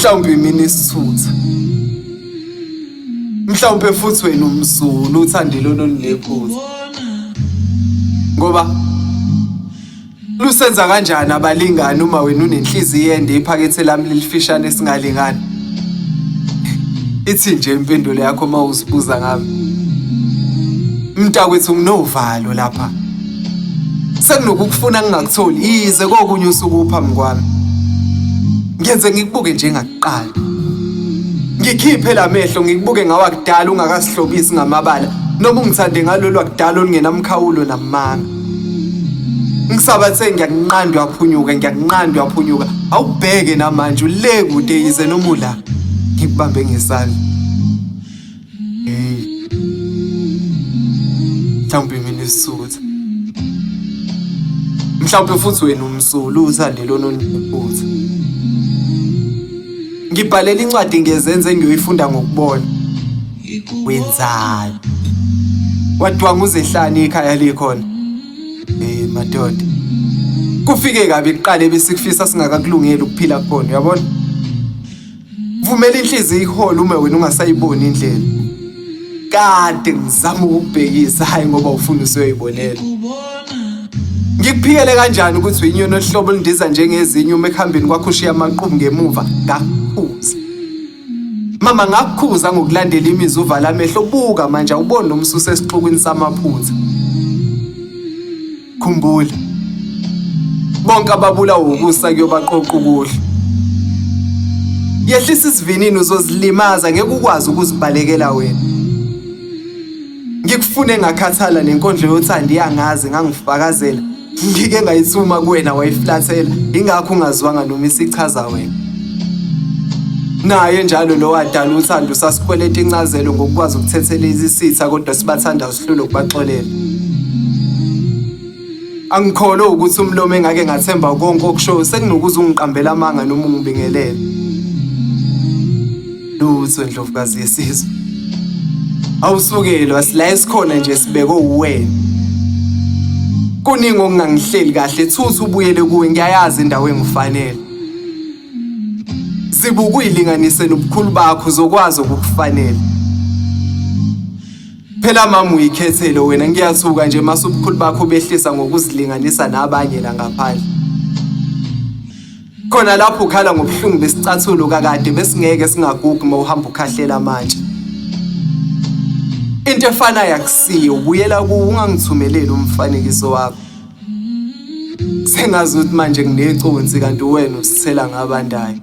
mhlawumbe mina isithutha, mhlawumbe futhi wena umZulu uthande lolo linephutha, ngoba lusenza kanjani abalingani uma wena unenhliziyo ende iphakethe lami lilifishane esingalingani? Ithi nje impendulo yakho uma uzibuza ngami. Mntakwethu nginovalo lapha. Senginokukufuna ngingakutholi yize kokunye usuku uphambi kwami. Ngiyenze ngikubuke njengakuqala. Ngikhiphe lamehlo ngikubuke ngawakudala ungakasihlobisi ngamabala noma ungithande ngalolu wakudala olungenamkhawulo namanga. Ngisabathe ngiyakunqanda uyaphunyuka. Awubheke namanje ule kude yize noma ula. Ngikubambe ngesandla. Mhlawumbe mina isithutha. Mhlawumbe futhi wena umZulu uthande lona nephutha. Ngibhalela incwadi ngezenze ngiyoyifunda ngokubona. Wenzani? Wadwanga uzehlani ekhaya likhona. Madoda. Kufike kabi kuqale besikufisa singakakulungeli ukuphila khona, uyabona? Vumela inhliziyo ihola uma wena ungasayiboni indlela. Kade ngizama ukubhekisa hayi ngoba ufuna usoyibonela. Ngikuphikele kanjani ukuthi wenyoni ohlobo lindiza njengezinye uma ekuhambeni kwakho ushiya amaqhubu ngemuva ngakukhuza. Mama ngakukhuza ngokulandela imizuva lamehlo buka manje awuboni nomsusa esixukwini samaphutha. Khumbula. Bonke ababulawa ukusa kuyobaqoqa ukudla. Yehlisa isivinini uzozilimaza ngeke ukwazi ukuzibalekela wena. Ngikufune ngakhathala nenkondlo yothanda iyangazi ngangifakazela. Ngike ngayithuma kuwena wayiflathela ingakho ungazwanga noma isichaza wena. Naye njalo lo wadala uthando sasikweleta incazelo ngokwazi ukuthetheleza isitha kodwa sibathanda usihlule ukubaxolela. Angikholwa ukuthi umlomo engake ngathemba konke okusho sekunokuze ungiqambela amanga noma ungibingelele. Lutho Ndlovukazi yesizwe. Awusukelo asila esikhona nje sibeke uwena. Kuningi okungangihleli kahle thuthi ubuyele kuwe ngiyayazi indawo engifanele. Zibuka uyilinganise nobukhulu bakho uzokwazi ukukufanele. Phela mama uyikhethele wena ngiyathuka nje mase ubukhulu bakho behlisa ngokuzilinganisa nabanye la ngaphandle. Khona lapho ukhala ngobuhlungu besicathulo kakade besingeke singagugi uma uhamba ukhahlela manje. Into efana yakusiyo ubuyela kuwo ungangithumeleli umfanekiso wakho. Sengazi ukuthi manje ngineconsi kanti wena usithela ngabandayo.